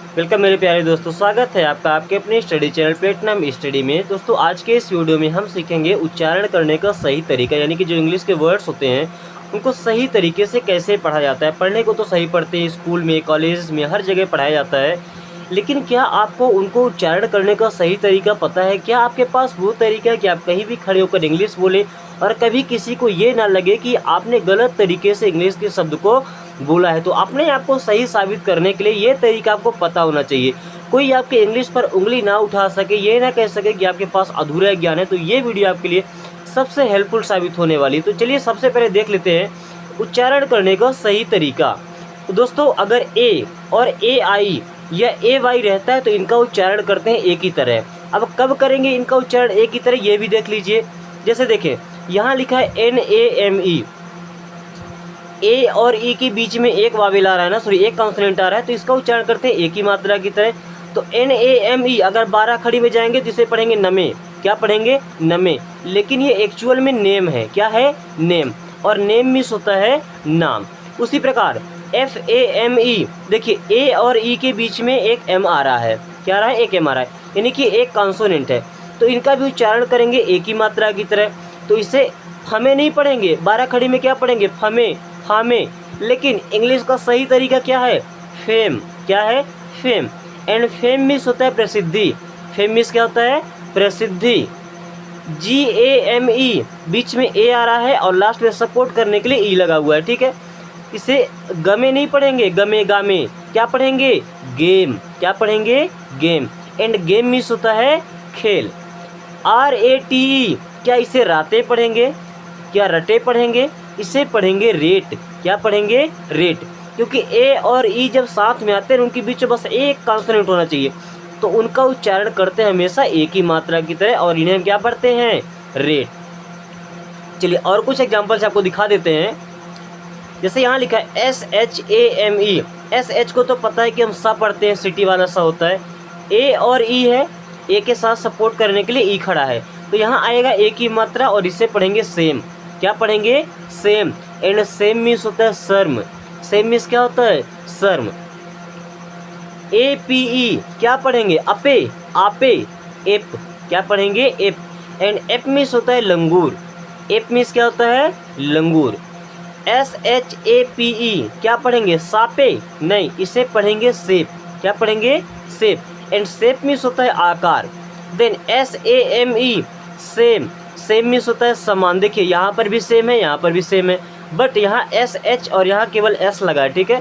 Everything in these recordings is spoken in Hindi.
वेलकम मेरे प्यारे दोस्तों, स्वागत है आपका आपके अपने स्टडी चैनल प्लेटिनम स्टडी में। दोस्तों आज के इस वीडियो में हम सीखेंगे उच्चारण करने का सही तरीका, यानी कि जो इंग्लिश के वर्ड्स होते हैं उनको सही तरीके से कैसे पढ़ा जाता है। पढ़ने को तो सही पढ़ते हैं, स्कूल में, कॉलेज में, हर जगह पढ़ाया जाता है, लेकिन क्या आपको उनको उच्चारण करने का सही तरीका पता है? क्या आपके पास वो तरीका है कि आप कहीं भी खड़े होकर इंग्लिश बोलें और कभी किसी को ये ना लगे कि आपने गलत तरीके से इंग्लिश के शब्द को बोला है? तो अपने आप को सही साबित करने के लिए ये तरीका आपको पता होना चाहिए। कोई आपके इंग्लिश पर उंगली ना उठा सके, ये ना कह सके कि आपके पास अधूरा ज्ञान है। तो ये वीडियो आपके लिए सबसे हेल्पफुल साबित होने वाली है। तो चलिए सबसे पहले देख लेते हैं उच्चारण करने का सही तरीका। तो दोस्तों अगर ए और ए आई या ए वाई रहता है तो इनका उच्चारण करते हैं एक ही तरह। अब कब करेंगे इनका उच्चारण एक ही तरह, ये भी देख लीजिए। जैसे देखें यहाँ लिखा है NAME, ए और ई के बीच में एक वावेल आ रहा है ना, सॉरी एक कॉन्सोनेंट आ रहा है, तो इसका उच्चारण करते हैं एक ही मात्रा की तरह। तो NAME अगर 12 खड़ी में जाएंगे तो इसे पढ़ेंगे नमे। क्या पढ़ेंगे? नमे। लेकिन ये एक्चुअल में नेम है। क्या है? नेम। और नेम मीन्स होता है नाम। उसी प्रकार FAME, देखिए ए और ई के बीच में एक एम आ रहा है। क्या आ रहा है? एक एम आ रहा है, यानी कि एक कॉन्सोनेंट है। तो इनका भी उच्चारण करेंगे एक ही मात्रा की तरह। तो इसे फमे नहीं पढ़ेंगे, 12 खड़ी में क्या पढ़ेंगे? फमे, फामे। लेकिन इंग्लिश का सही तरीका क्या है? फेम। क्या है? फेम। एंड फेम मीन्स होता है प्रसिद्धि। फेम मीन्स क्या होता है? प्रसिद्धि। GAME, बीच में ए आ रहा है और लास्ट में सपोर्ट करने के लिए ई लगा हुआ है। ठीक है, इसे गमे नहीं पढ़ेंगे, गमे गामे। क्या पढ़ेंगे? गेम। क्या पढ़ेंगे? गेम। एंड गेम मीन्स होता है खेल। RATE, क्या इसे राते पढ़ेंगे? क्या रटे पढ़ेंगे? इसे पढ़ेंगे रेट। क्या पढ़ेंगे? रेट। क्योंकि ए और ई जब साथ में आते हैं उनके बीच में बस एक कॉन्सोनेंट होना चाहिए, तो उनका उच्चारण करते हैं हमेशा एक ही मात्रा की तरह, और इन्हें हम क्या पढ़ते हैं? रेट। चलिए और कुछ एग्जाम्पल्स आपको दिखा देते हैं। जैसे यहाँ लिखा है SHAME। SH को तो पता है कि हम सा पढ़ते हैं, सिटी वाला सा होता है। ए और ई है, ए के साथ सपोर्ट करने के लिए ई खड़ा है, तो यहाँ आएगा एक ही मात्रा और इसे पढ़ेंगे सेम। क्या पढ़ेंगे? सेम। एंड सेम मीन्स होता है शर्म। सेम मीन्स क्या होता है? शर्म। APE, क्या पढ़ेंगे? अपे, आपे, एप। क्या पढ़ेंगे? एप। एंड एप मीन्स होता है लंगूर। एप मीन्स क्या होता है? लंगूर। SHAPE, क्या पढ़ेंगे? सापे, नहीं, इसे पढ़ेंगे सेप। क्या पढ़ेंगे? सेप। एंड सेप मीन्स होता है आकार। Then SAME, same. Same means होता है समान। देखिए यहाँ पर भी सेम है, यहाँ पर भी सेम है, बट यहाँ SH और यहाँ केवल S लगा है। ठीक है,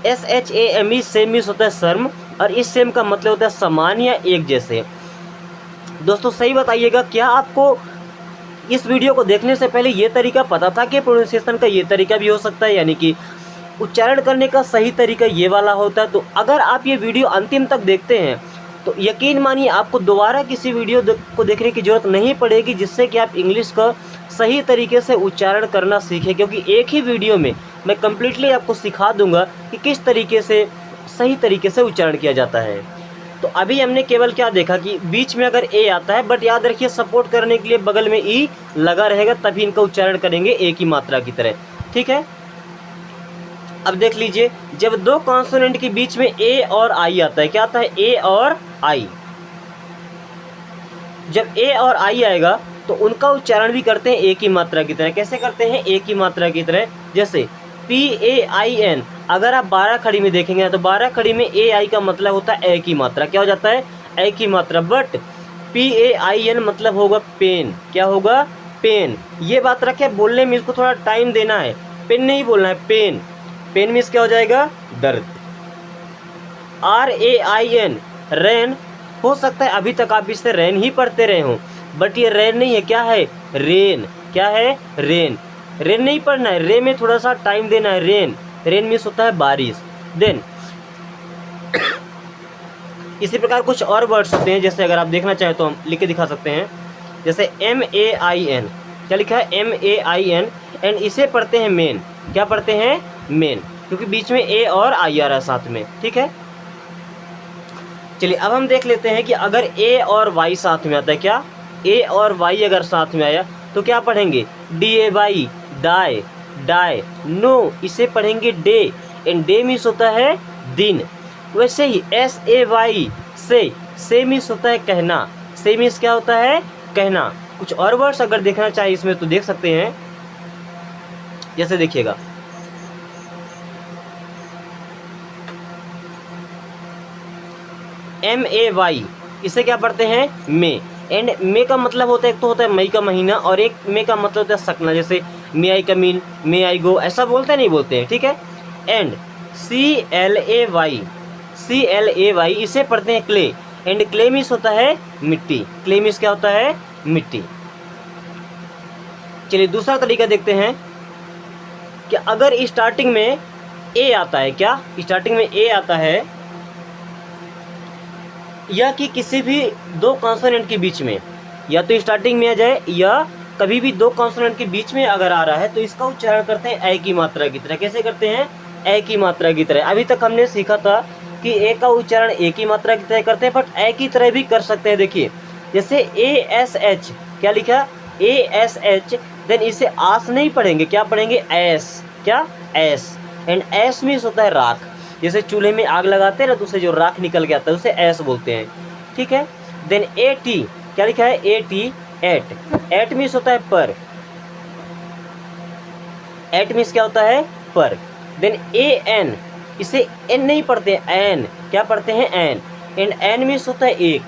SHAME सेम मीन्स होता है शर्म, और इस सेम का मतलब होता है समान या एक जैसे। दोस्तों सही बताइएगा, क्या आपको इस वीडियो को देखने से पहले ये तरीका पता था कि प्रोनाउंसिएशन का ये तरीका भी हो सकता है, यानी कि उच्चारण करने का सही तरीका ये वाला होता है? तो अगर आप ये वीडियो अंतिम तक देखते हैं तो यकीन मानिए आपको दोबारा किसी वीडियो को देखने की ज़रूरत नहीं पड़ेगी, जिससे कि आप इंग्लिश का सही तरीके से उच्चारण करना सीखें। क्योंकि एक ही वीडियो में मैं कम्प्लीटली आपको सिखा दूंगा कि किस तरीके से सही तरीके से उच्चारण किया जाता है। तो अभी हमने केवल क्या देखा कि बीच में अगर ए आता है, बट याद रखिए सपोर्ट करने के लिए बगल में ई लगा रहेगा, तभी इनका उच्चारण करेंगे एक ही मात्रा की तरह। ठीक है, अब देख लीजिए, जब दो कॉन्सोनेंट के बीच में ए और आई आता है, क्या आता है? ए और आई। जब ए और आई आएगा तो उनका उच्चारण भी करते हैं एक ही मात्रा की तरह। कैसे करते हैं? एक ही मात्रा की तरह। जैसे PAIN, अगर आप 12 खड़ी में देखेंगे तो 12 खड़ी में AI का मतलब होता है एक ही मात्रा। क्या हो जाता है? एक ही मात्रा। बट PAIN मतलब होगा पेन। क्या होगा? पेन। ये बात रखे, बोलने में इसको थोड़ा टाइम देना है, पेन नहीं बोलना है, पेन। पेन मीन्स क्या हो जाएगा? दर्द। RAIN, रैन। हो सकता है अभी तक आप इससे रैन ही पढ़ते रहे हों, बट ये रैन नहीं है। क्या है? रेन। क्या है? रेन। रेन नहीं पढ़ना है, रे में थोड़ा सा टाइम देना है। रेन। रेन मीन्स होता है बारिश। देन इसी प्रकार कुछ और वर्ड्स होते हैं, जैसे अगर आप देखना चाहें तो हम लिख के दिखा सकते हैं। जैसे MAIN, क्या लिखा है? MAIN। एंड इसे पढ़ते हैं मेन। क्या पढ़ते हैं? मेन, क्योंकि बीच में ए और आई आ रहा है साथ में। ठीक है, चलिए अब हम देख लेते हैं कि अगर ए और वाई साथ में आता है। क्या? ए और वाई अगर साथ में आया तो क्या पढ़ेंगे? DAY, die. डाई। नो, इसे पढ़ेंगे डे। एंड डे मीन्स होता है दिन। वैसे ही SAY से मीन्स होता है कहना, से मीन्स क्या होता है, कहना। कुछ और वर्ड्स अगर देखना चाहिए इसमें तो देख सकते हैं, जैसे देखिएगा MAY, इसे क्या पढ़ते हैं, मे। एंड मे का मतलब होता है, एक तो होता है मई का महीना, और एक मे का मतलब होता है सकना, जैसे मे आई कम इन, मे आई गो, ऐसा बोलते नहीं बोलते हैं, ठीक है। एंड CLAY इसे पढ़ते हैं क्ले। एंड क्ले मीन्स होता है मिट्टी, क्ले मीन्स क्या होता है, मिट्टी। चलिए दूसरा तरीका देखते हैं कि अगर स्टार्टिंग में ए आता है, क्या स्टार्टिंग में ए आता है, या कि किसी भी दो कॉन्सोनेंट के बीच में, या तो स्टार्टिंग में आ जाए या कभी भी दो कॉन्सोनेंट के बीच में अगर आ रहा है, तो इसका उच्चारण करते हैं ए की मात्रा की तरह। कैसे करते हैं, ए की मात्रा की तरह। अभी तक हमने सीखा था कि ए का उच्चारण ए की मात्रा की तरह करते हैं, बट ए की तरह भी कर सकते हैं। देखिए जैसे ASH, क्या लिखा, ASH, देन इसे आस नहीं पढ़ेंगे, क्या पढ़ेंगे, एस, क्या, एस। एंड एस मीन्स होता है राख, जैसे चूल्हे में आग लगाते हैं ना, तो उसे जो राख निकल के आता है उसे एस बोलते हैं, ठीक है। देन AT, क्या लिखा है, AT, एट मीन्स होता है पर, एट मीन्स क्या होता है, पर। देन AN, इसे एन नहीं पढ़ते हैं, एन, क्या पढ़ते हैं, एन। एंड एन मीन्स होता है एक,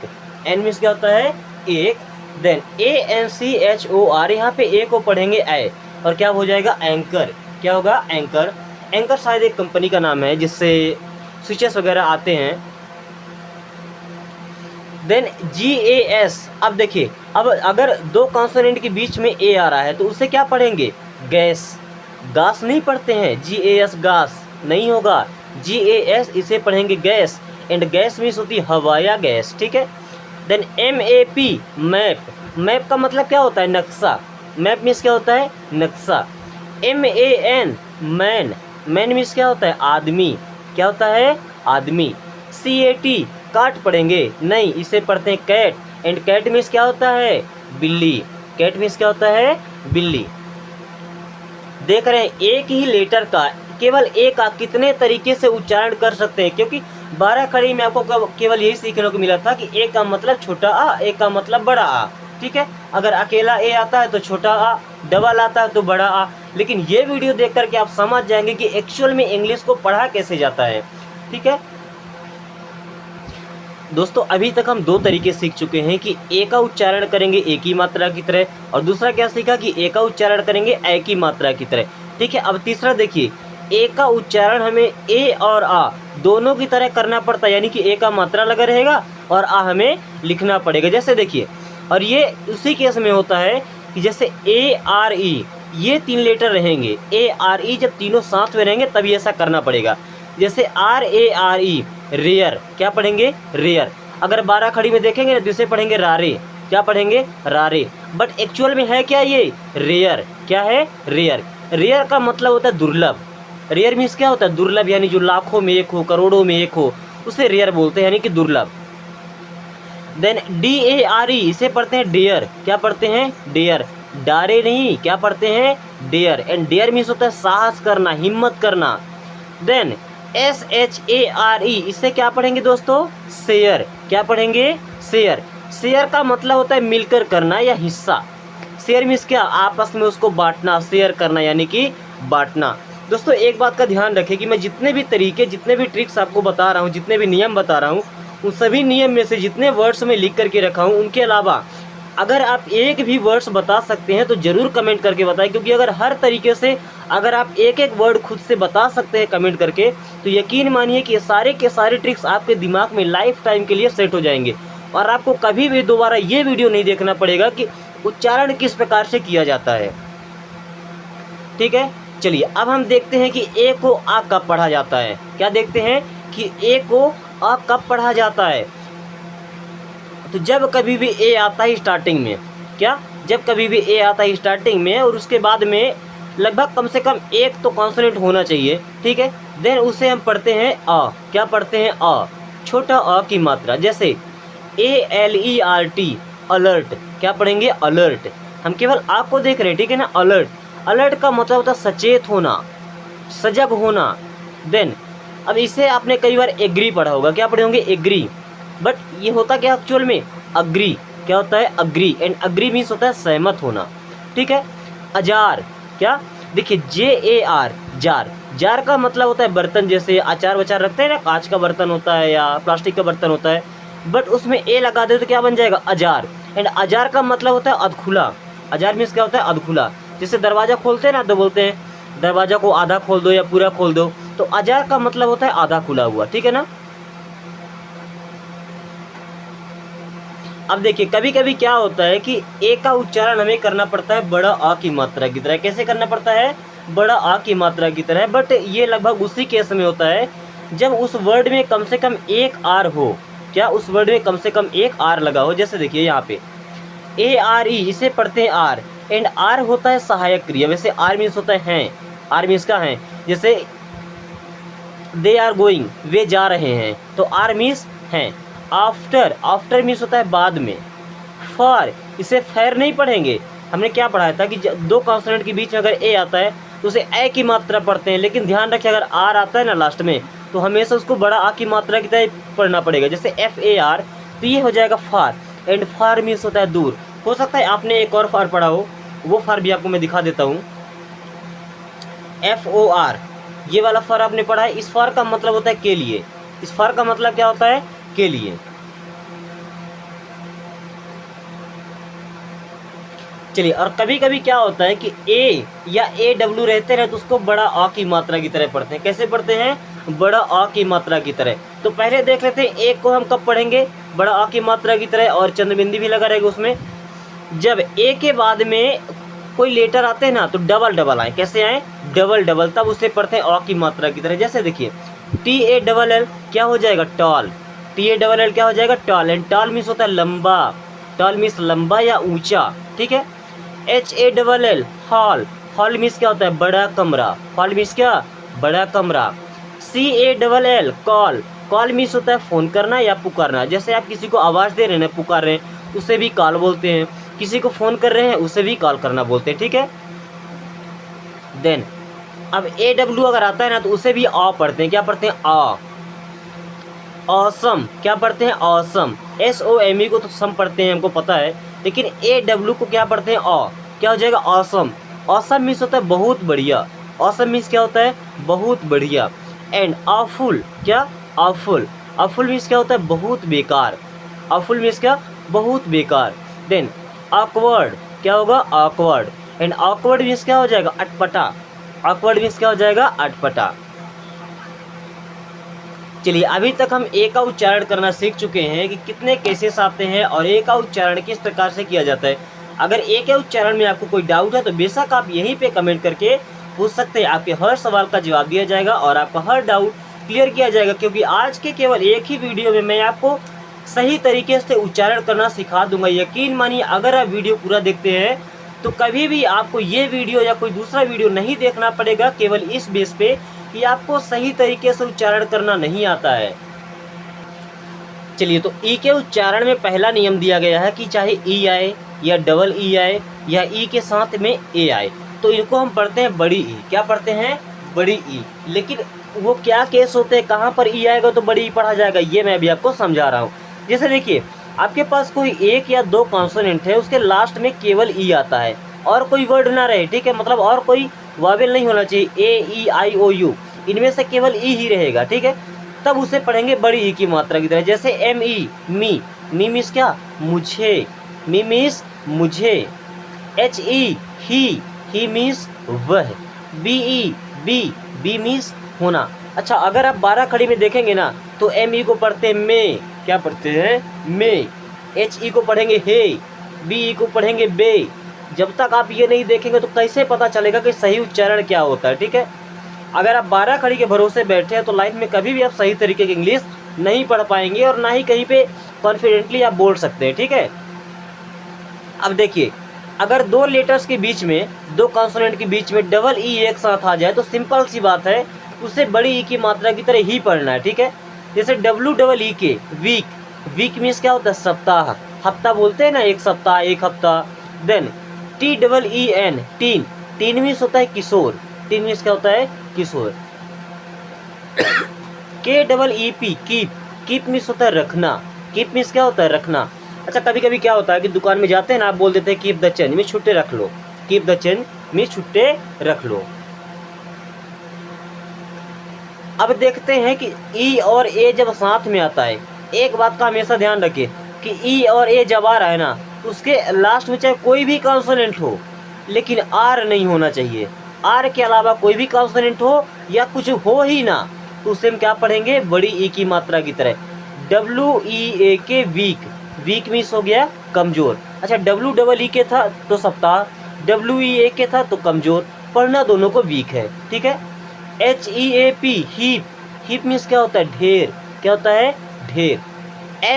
एन मीन्स क्या होता है, एक। देन ANCHOR, यहाँ पे ए को पढ़ेंगे ए, और क्या हो जाएगा, एंकर, क्या होगा, एंकर। एंकर शायद एक कंपनी का नाम है जिससे स्विचेस वगैरह आते हैं। देन GAS, अब देखिए, अब अगर दो कॉन्सोनेंट के बीच में ए आ रहा है तो उसे क्या पढ़ेंगे, गैस, गास नहीं पढ़ते हैं, GAS गास नहीं होगा, GAS इसे पढ़ेंगे गैस। एंड गैस मीन्स होती है हवा या गैस, ठीक है। देन MAP, मैप, मैप का मतलब क्या होता है, नक्शा, मैप मीन्स क्या होता है, नक्शा। MAN, मैन, मैन मीन्स क्या होता है, आदमी, क्या होता है, आदमी। CAT, काट पढ़ेंगे नहीं, इसे पढ़ते हैं कैट। एंड कैट मीन्स क्या होता है, बिल्ली, कैट मीन्स क्या होता है, बिल्ली। देख रहे हैं एक ही लेटर का, केवल एक का कितने तरीके से उच्चारण कर सकते हैं, क्योंकि 12 कड़ी में आपको केवल यही सीखने को मिला था कि एक का मतलब छोटा आ, एक का मतलब बड़ा आ, ठीक है। अगर अकेला ए आता है तो छोटा आ, डबल आता है तो बड़ा आ। लेकिन ये वीडियो देख करके आप समझ जाएंगे कि एक्चुअल में इंग्लिश को पढ़ा कैसे जाता है, ठीक है दोस्तों। अभी तक हम दो तरीके सीख चुके हैं कि ए का उच्चारण करेंगे ए की मात्रा की तरह, और दूसरा क्या सीखा कि ए का उच्चारण करेंगे ए की मात्रा की तरह, ठीक है। अब तीसरा देखिए, ए का उच्चारण हमें ए और आ दोनों की तरह करना पड़ता है, यानी कि ए का मात्रा लगा रहेगा और आ हमें लिखना पड़ेगा। जैसे देखिए, और ये उसी केस में होता है कि जैसे ARE, ये 3 लेटर रहेंगे, ARE जब तीनों साथ में रहेंगे तभी ऐसा करना पड़ेगा। जैसे RARE, रेयर, क्या पढ़ेंगे, रेयर। अगर 12 खड़ी में देखेंगे ना तो इसे पढ़ेंगे रारे, क्या पढ़ेंगे, रारे। बट एक्चुअल में है क्या ये, रेयर, क्या है, रेयर। रेयर का मतलब होता है दुर्लभ, रेयर मीन्स क्या होता है, दुर्लभ, यानी जो लाखों में एक हो, करोड़ों में एक हो, उसे रेयर बोलते हैं, यानी कि दुर्लभ। देन DARE, इसे पढ़ते हैं डेयर, क्या पढ़ते हैं, डेयर, डारे नहीं, क्या पढ़ते हैं, डेयर। एंड डेयर मीन्स होता है साहस करना, हिम्मत करना। देन SHARE, इससे क्या पढ़ेंगे दोस्तों, शेयर, क्या पढ़ेंगे, शेयर। शेयर का मतलब होता है मिलकर करना या हिस्सा। शेयर मीन्स क्या, आपस में उसको बांटना, शेयर करना यानी कि बांटना। दोस्तों एक बात का ध्यान रखें कि मैं जितने भी तरीके, जितने भी ट्रिक्स आपको बता रहा हूँ, जितने भी नियम बता रहा हूँ, उन सभी नियम में से जितने वर्ड्स में लिख करके रखा हूँ, उनके अलावा अगर आप एक भी वर्ड्स बता सकते हैं तो ज़रूर कमेंट करके बताएं, क्योंकि अगर हर तरीके से अगर आप एक एक वर्ड खुद से बता सकते हैं कमेंट करके, तो यकीन मानिए कि सारे के सारे ट्रिक्स आपके दिमाग में लाइफ टाइम के लिए सेट हो जाएंगे, और आपको कभी भी दोबारा ये वीडियो नहीं देखना पड़ेगा कि उच्चारण किस प्रकार से किया जाता है, ठीक है। चलिए अब हम देखते हैं कि ए को आ कब पढ़ा जाता है। क्या देखते हैं कि ए को आ कब पढ़ा जाता है, तो जब कभी भी ए आता है स्टार्टिंग में, क्या, जब कभी भी ए आता है स्टार्टिंग में और उसके बाद में लगभग कम से कम एक तो कॉन्सोनेंट होना चाहिए, ठीक है। देन उसे हम पढ़ते हैं आ, क्या पढ़ते हैं, आ, छोटा आ की मात्रा। जैसे ALERT, अलर्ट, क्या पढ़ेंगे, अलर्ट। हम केवल आ को देख रहे हैं, ठीक है ना, अलर्ट। अलर्ट का मतलब होता है सचेत होना, सजग होना। देन अब इसे आपने कई बार एग्री पढ़ा होगा, क्या पढ़े होंगे, एग्री, बट ये होता क्या एक्चुअल में, अग्री। क्या होता है, अग्री, एंड अग्री मीन्स होता है सहमत होना, ठीक है। अजार, क्या, देखिए JAR, जार, जार का मतलब होता है बर्तन, जैसे अचार वचार रखते हैं ना, कांच का बर्तन होता है या प्लास्टिक का बर्तन होता है, बट उसमें ए लगा दे तो क्या बन जाएगा, अजार। एंड अजार का मतलब होता है अधखुला। अजार मीन्स क्या होता है, अधखुला। जैसे दरवाजा खोलते हैं ना तो बोलते हैं दरवाजा को आधा खोल दो या पूरा खोल दो, तो अजार का मतलब होता है आधा खुला हुआ, ठीक है ना। अब देखिए कभी कभी क्या होता है कि ए का उच्चारण हमें करना पड़ता है बड़ा आ की मात्रा की तरह। कैसे करना पड़ता है, बड़ा आ की मात्रा की तरह, बट ये लगभग उसी केस में होता है जब उस वर्ड में कम से कम एक आर हो। क्या, उस वर्ड में कम से कम एक आर लगा हो। जैसे देखिए यहाँ पे ARE, इसे पढ़ते हैं आर, एंड आर होता है सहायक क्रिया। वैसे आर मीन्स होता है हैं, आर मीन्स का है, जैसे दे आर गोइंग, वे जा रहे हैं, तो आर मीन्स हैं। आफ्टर, आफ्टर मीन्स होता है बाद में। फॉर, इसे फैर नहीं पढ़ेंगे, हमने क्या पढ़ाया था कि दो कॉन्सोनेंट के बीच में अगर ए आता है तो उसे ए की मात्रा पढ़ते हैं, लेकिन ध्यान रखिए अगर आर आता है ना लास्ट में तो हमेशा उसको बड़ा आ की मात्रा की तरह पढ़ना पड़ेगा। जैसे FAR, तो ये हो जाएगा फार, एंड फार मीन्स होता है दूर। हो सकता है आपने एक और फार पढ़ा हो, वो फार भी आपको मैं दिखा देता हूँ। FOR, ये वाला फार आपने पढ़ा है। इस फार का मतलब होता है के लिए। इस फार का मतलब क्या होता है, के लिए। चलिए, और कभी कभी क्या होता है कि ए या AW रहते हैं तो उसको बड़ा आ की मात्रा की तरह पढ़ते हैं। कैसे पढ़ते हैं, बड़ा आ की मात्रा की तरह। तो पहले देख लेते हैं ए को हम कब पढ़ेंगे बड़ा आ की मात्रा की तरह, और चंद्रबिंदी भी लगा रहेगा उसमें। जब ए के बाद में कोई लेटर आते हैं ना तो डबल डबल आए। कैसे आए, डबल डबल, तब उसे पढ़ते हैं आ की मात्रा की तरह। जैसे देखिए TALL, क्या हो जाएगा, टॉल। TALL क्या हो जाएगा, टॉल, एंड टॉल मीन्स होता है लंबा। टॉल मीन्स लंबा या ऊंचा, ठीक है। HALL, हॉल, हॉल मीन्स क्या होता है, बड़ा कमरा। हॉल मीन्स क्या, बड़ा कमरा। CALL, कॉल, कॉल मीन्स होता है फ़ोन करना या पुकारना। जैसे आप किसी को आवाज़ दे रहे हैं, पुकार रहे हैं, उसे भी कॉल बोलते हैं। किसी को फ़ोन कर रहे हैं उसे भी कॉल करना बोलते हैं, ठीक है। देन अब AW अगर आता है ना तो उसे भी आ पढ़ते हैं। क्या पढ़ते हैं, आ। ऑसम, क्या पढ़ते हैं, ऑसम। SOME को तो सम पढ़ते हैं, हमको पता है, लेकिन AW को क्या पढ़ते हैं, आ। क्या हो जाएगा, ऑसम। ऑसम मीन्स होता है बहुत बढ़िया। ऑसम मीन्स क्या होता है, बहुत बढ़िया। एंड ऑफुल, क्या, ऑफुल। ऑफुल मीन्स क्या होता है, बहुत बेकार। ऑफुल मीन्स क्या, बहुत बेकार। देन ऑकवर्ड, क्या होगा, ऑकवर्ड। एंड ऑकवर्ड मीन्स क्या हो जाएगा, अटपटा। ऑकवर्ड मीन्स क्या हो जाएगा, अटपटा। चलिए, अभी तक हम ए का उच्चारण करना सीख चुके हैं कि कितने केसेस आते हैं और ए का उच्चारण किस प्रकार से किया जाता है। अगर ए के उच्चारण में आपको कोई डाउट है तो बेशक आप यहीं पे कमेंट करके पूछ सकते हैं। आपके हर सवाल का जवाब दिया जाएगा और आपका हर डाउट क्लियर किया जाएगा, क्योंकि आज के केवल एक ही वीडियो में मैं आपको सही तरीके से उच्चारण करना सिखा दूंगा। यकीन मानिए, अगर आप वीडियो पूरा देखते हैं तो कभी भी आपको ये वीडियो या कोई दूसरा वीडियो नहीं देखना पड़ेगा, केवल इस बेस पे कि आपको सही तरीके से उच्चारण करना नहीं आता है। चलिए, तो ई के उच्चारण में पहला नियम दिया गया है कि चाहे ई आए या डबल ई आए या ई के साथ में ए आए तो इनको हम पढ़ते हैं बड़ी ई। क्या पढ़ते हैं, बड़ी ई। लेकिन वो क्या केस होते हैं, कहाँ पर ई आएगा तो बड़ी ई पढ़ा जाएगा, ये मैं अभी आपको समझा रहा हूँ। जैसे देखिए, आपके पास कोई एक या दो कॉन्सोनेंट है, उसके लास्ट में केवल ई आता है और कोई वर्ड ना रहे, ठीक है, मतलब और कोई वावेल नहीं होना चाहिए, AEIOU, इनमें से केवल ई ही रहेगा, ठीक है। तब उसे पढ़ेंगे बड़ी ई की मात्रा की तरह। जैसे ME, मी, मी मीन्स क्या, मुझे, मी मीन्स मुझे। HE, ही मीन्स वह। BE, बी मीन्स होना। अच्छा, अगर आप 12 खड़ी में देखेंगे ना तो ME को पढ़ते हैं मैं। क्या पढ़ते हैं, मैं। HE को पढ़ेंगे हे, BE को पढ़ेंगे बे। जब तक आप ये नहीं देखेंगे तो कैसे पता चलेगा कि सही उच्चारण क्या होता है, ठीक है। अगर आप 12 खड़ी के भरोसे बैठे हैं तो लाइफ में कभी भी आप सही तरीके की इंग्लिश नहीं पढ़ पाएंगे और ना ही कहीं पे कॉन्फिडेंटली आप बोल सकते हैं, ठीक है। अब देखिए, अगर दो लेटर्स के बीच में, दो कॉन्सोनेंट के बीच में डबल ई एक साथ आ जाए तो सिंपल सी बात है, उसे बड़ी ई की मात्रा की तरह ही पढ़ना है, ठीक है। जैसे WEEK, वीक, वीक मीन्स क्या होता है, सप्ताह। हफ्ता बोलते हैं ना, एक सप्ताह, एक हफ्ता। Then TEEN, teen, teen means होता है किशोर। टीन मीन्स क्या होता है, किशोर। KEEP, कीप, कीप मीन्स होता है रखना, कीप मीन्स क्या होता है रखना। अच्छा कभी कभी क्या होता है कि दुकान में जाते हैं ना, आप बोल देते हैं कीप द चेंज मीन्स छुट्टे रख लो, कीप द चेंज मीन्स छुट्टे रख लो। अब देखते हैं कि ई और ए जब साथ में आता है, एक बात का हमेशा ध्यान रखें कि ई और ए जब आ रहा है ना, तो उसके लास्ट में चाहे कोई भी कॉन्सोनेंट हो लेकिन आर नहीं होना चाहिए। आर के अलावा कोई भी कॉन्सोनेंट हो या कुछ हो ही ना, तो उसे हम क्या पढ़ेंगे, बड़ी ई की मात्रा की तरह। WEAK वीक, वीक मीन्स हो गया कमजोर। अच्छा WEE के था तो सप्ताह, WEAK था तो कमजोर, पढ़ना दोनों को वीक है, ठीक है। HEAP हीप, हीप मीन्स क्या होता है ढेर, क्या होता है ढेर।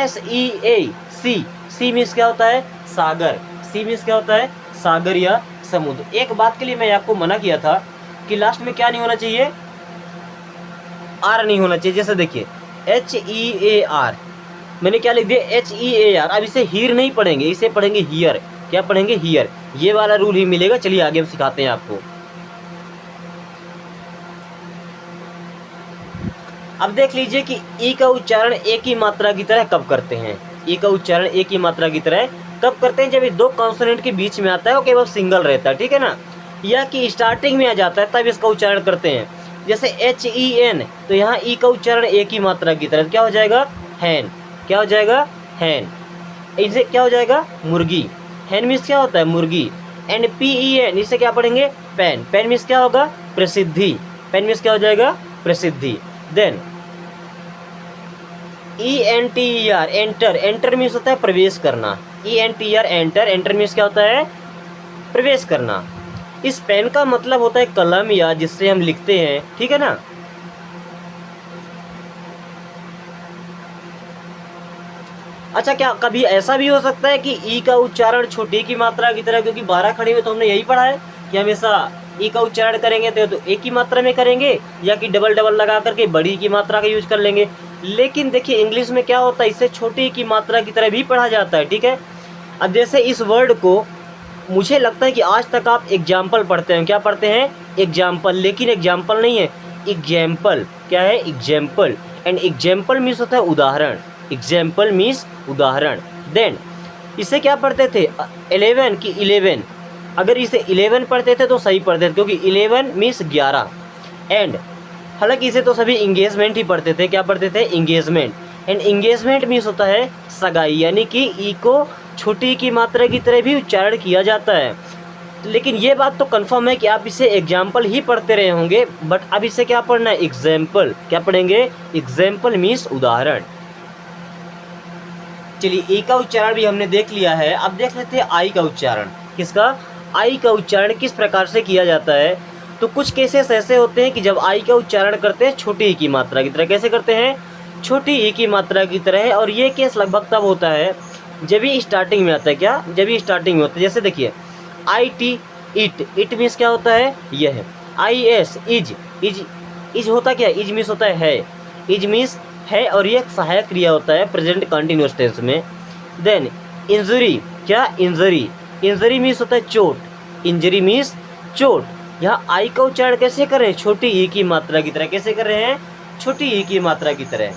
SEAC, सी मीन्स क्या होता है सागर, सी मीन्स क्या होता है सागर या समुद्र। एक बात के लिए मैं आपको मना किया था कि लास्ट में क्या नहीं होना चाहिए, आर नहीं होना चाहिए। जैसे देखिए HEAR, मैंने क्या लिख दिया HEAR। अब इसे हीर नहीं पढ़ेंगे, इसे पढ़ेंगे हियर। क्या पढ़ेंगे हियर, ये वाला रूल ही मिलेगा। चलिए आगे हम सिखाते हैं आपको। अब देख लीजिए कि ई का उच्चारण ए की मात्रा की तरह कब करते हैं। ई का उच्चारण ए की मात्रा की तरह कब करते हैं, जब ये दो कॉन्सोनेंट के बीच में आता है और केवल सिंगल रहता है, ठीक है ना, या कि स्टार्टिंग में आ जाता है तब इसका उच्चारण करते हैं। जैसे HEN, तो यहाँ ई का उच्चारण ए की मात्रा की तरह क्या हो जाएगा हैन, क्या हो जाएगा हैन। इसे क्या हो जाएगा मुर्गी, हैन मीन्स क्या होता है मुर्गी। एंड PEN, इसे क्या पढ़ेंगे पेन, पेन मीन्स क्या होगा प्रसिद्धि, पेन मीन्स क्या हो जाएगा प्रसिद्धि। Then ENTER enter, enter means होता है प्रवेश करना। ENTER एंटर, एंटर मीन्स क्या होता है प्रवेश करना। इस पेन का मतलब होता है कलम या जिससे हम लिखते हैं, ठीक है ना। अच्छा क्या कभी ऐसा भी हो सकता है कि ई का उच्चारण छोटी की मात्रा की तरह, क्योंकि 12 खड़ी में तो हमने यही पढ़ा है कि हमेशा ई का उच्चारण करेंगे तो एक की मात्रा में करेंगे, या कि डबल डबल लगा करके बड़ी की मात्रा का यूज कर लेंगे। लेकिन देखिए इंग्लिश में क्या होता है, इसे छोटी की मात्रा की तरह भी पढ़ा जाता है, ठीक है। अब जैसे इस वर्ड को मुझे लगता है कि आज तक आप एग्जाम्पल पढ़ते हैं, क्या पढ़ते हैं एग्जाम्पल, लेकिन एग्जाम्पल नहीं है एग्जाम्पल। क्या है एग्जाम्पल, एंड एग्जाम्पल मीन्स होता है उदाहरण, एग्जाम्पल मीन्स उदाहरण। देन इसे क्या पढ़ते थे 11 की 11, अगर इसे 11 पढ़ते थे तो सही पढ़ते थे क्योंकि 11 मीन्स 11। एंड हालांकि इसे तो सभी इंगेजमेंट ही पढ़ते थे, क्या पढ़ते थे इंगेजमेंट। एंड इंगेजमेंट मीन्स होता है सगाई, यानी कि ई को छोटी की मात्रा की तरह भी उच्चारण किया जाता है। लेकिन ये बात तो कंफर्म है कि आप इसे एग्जाम्पल ही पढ़ते रहे होंगे, बट अब इसे क्या पढ़ना है एग्जाम्पल, क्या पढ़ेंगे एग्जाम्पल मीन्स उदाहरण। चलिए ए का उच्चारण भी हमने देख लिया है, अब देख लेते हैं आई का उच्चारण। किसका, आई का उच्चारण किस प्रकार से किया जाता है। तो कुछ केसेस ऐसे होते हैं कि जब आई का उच्चारण करते हैं छोटी ई की मात्रा की तरह, कैसे करते हैं छोटी ई की मात्रा की तरह है। और ये केस लगभग तब होता है जब ही स्टार्टिंग में आता है, क्या जब ही स्टार्टिंग में होता है। जैसे देखिए IT इट, इट मीन्स क्या होता है यह है। IS इज, इज होता क्या इज मीन्स होता है, इज मीन्स है, और ये एक सहायक क्रिया होता है प्रेजेंट कंटिन्यूअस टेंस में। देन इंजरी, क्या इंजरी, इंजरी मीन्स होता है चोट, इंजरी मीन्स चोट। यहाँ आई का उच्चारण कैसे कर रहे हैं छोटी ई की मात्रा की तरह, कैसे कर रहे हैं छोटी ई की मात्रा की तरह।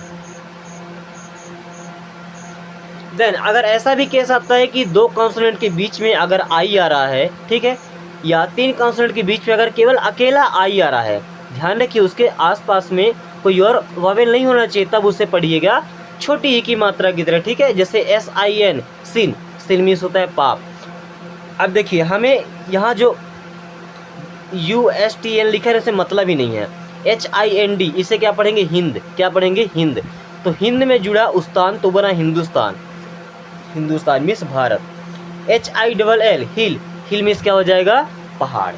देन अगर ऐसा भी केस आता है कि दो कॉन्सोनेंट के बीच में अगर आई आ रहा है, ठीक है, या तीन कॉन्सोनेंट के बीच में अगर केवल अकेला आई आ रहा है, ध्यान रखिए उसके आसपास में कोई और वावेल नहीं होना चाहिए, तब उसे पढ़िएगा छोटी ई की मात्रा की तरह, ठीक है। जैसे SIN सिन, सिन मीन्स होता है पाप। अब देखिए हमें यहाँ जो USTN लिखा है इसे मतलब ही नहीं है। HIND, इसे क्या पढ़ेंगे हिंद, क्या पढ़ेंगे हिंद। तो हिंद में जुड़ा उस्तान तो बना हिंदुस्तान, हिंदुस्तान मीन्स भारत। HILL हिल, हिल मीन्स क्या हो जाएगा पहाड़।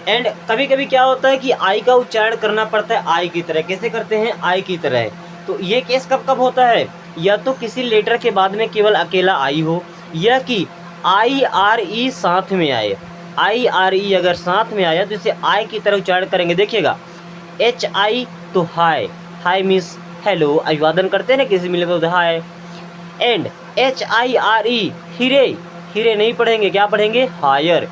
एंड कभी कभी क्या होता है कि आई का उच्चारण करना पड़ता है आई की तरह, कैसे करते हैं आई की तरह। तो ये केस कब कब होता है, या तो किसी लेटर के बाद में केवल अकेला आई हो, या कि IRE साथ में आए। IRE अगर साथ में आया तो इसे आई की तरह उच्चारण करेंगे। देखिएगा HI तो हाय, हाय मीन्स हेलो, अभिवादन करते हैं ना किसी मिले तो हाय। एंड HIRE हीरे, हीरे नहीं पढ़ेंगे, क्या पढ़ेंगे हायर,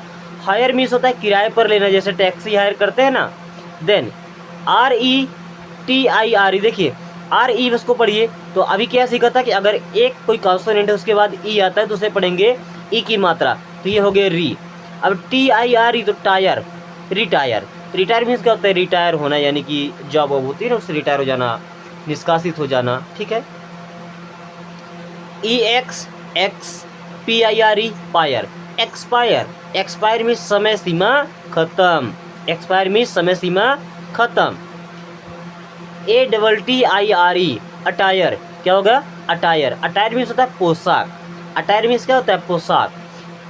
हायर मीन्स होता है किराए पर लेना, जैसे टैक्सी हायर करते हैं ना। देन RETIRE, देखिए RE उसको पढ़िए। तो अभी क्या सीखा था कि अगर एक कोई कॉन्सोनेंट है उसके बाद ई आता है तो उसे पढ़ेंगे ई की मात्रा, तो ये हो गया री। अब TIRE तो टायर, रिटायर। रिटायर मीन्स क्या होता है, रिटायर होना, यानी कि जॉब वॉब होती है ना उससे रिटायर हो जाना, निष्कासित हो जाना, ठीक है। EXPIRE पायर, एक्सपायर। एक्सपायर मीन्स समय सीमा खत्म, एक्सपायर मीन्स समय सीमा खत्म। ATTIRE अटायर, क्या होगा, अटायर। अटायर मीन्स होता है पोशाक, अटायर मीन्स क्या होता है, पोशाक।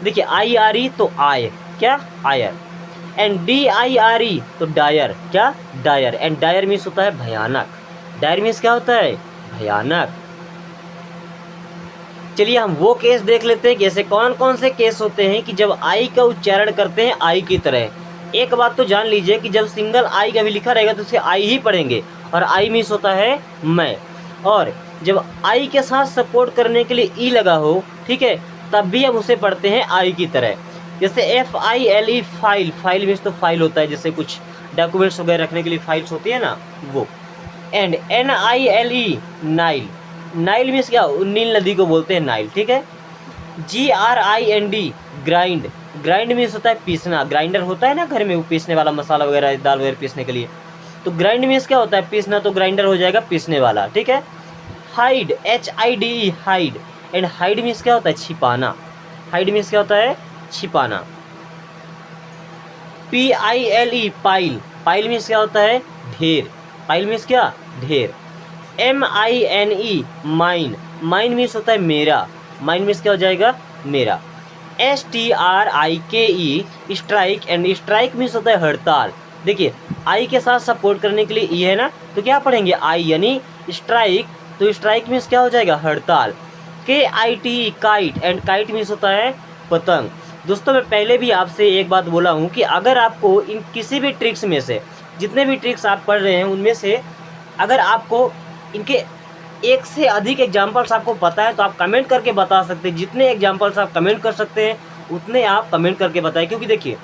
देखिए IRE तो आय, क्या, आयर। एंड DIRE तो डायर, क्या, डायर। एंड डायर मीन्स होता है भयानक, डायर मीन्स क्या होता है, भयानक। चलिए हम वो केस देख लेते हैं कि ऐसे कौन कौन से केस होते हैं कि जब आई का उच्चारण करते हैं आई की तरह। एक बात तो जान लीजिए कि जब सिंगल आई का भी लिखा रहेगा तो उसे आई ही पढ़ेंगे, और आई मीन्स होता है मैं। और जब आई के साथ सपोर्ट करने के लिए ई लगा हो, ठीक है, तब भी हम उसे पढ़ते हैं आई की तरह। जैसे FILE फाइल, फाइल मीन्स तो फाइल होता है, जैसे कुछ डॉक्यूमेंट्स वगैरह रखने के लिए फाइल्स होती है ना, वो। And NILE Nile, Nile means क्या, नील नदी को बोलते हैं नाइल, ठीक है। GRIND ग्राइंड, ग्राइंड मीन्स होता है पीसना, ग्राइंडर होता है ना घर में, वो पीसने वाला, मसाला वगैरह दाल वगैरह पीसने के लिए। तो ग्राइंड मीन्स क्या होता है, पीसना, तो ग्राइंडर हो जाएगा पीसने वाला, ठीक है। Hide, HIDE hide. And hide means क्या होता है, छिपाना, हाइड मीन्स क्या होता है, छिपाना। PILE पाइल, पाइल मीन्स क्या होता है, ढेर, पाइल मीन्स क्या, ढेर। MINE माइन, माइन मीन्स होता है मेरा, माइन मीन्स क्या हो जाएगा, मेरा। STRIKE strike, and strike means होता है हड़ताल। देखिए आई के साथ सपोर्ट करने के लिए ई है ना, तो क्या पढ़ेंगे, आई यानी स्ट्राइक, तो स्ट्राइक मीन्स क्या हो जाएगा, हड़ताल। KITE kite, and kite means होता है पतंग। दोस्तों मैं पहले भी आपसे एक बात बोला हूँ कि अगर आपको इन किसी भी ट्रिक्स में से, जितने भी ट्रिक्स आप पढ़ रहे हैं उनमें से अगर आपको इनके एक से अधिक एग्जाम्पल्स आपको पता है तो आप कमेंट करके बता सकते हैं। जितने एग्जाम्पल्स आप कमेंट कर सकते हैं उतने आप कमेंट करके बताएं, क्योंकि देखिए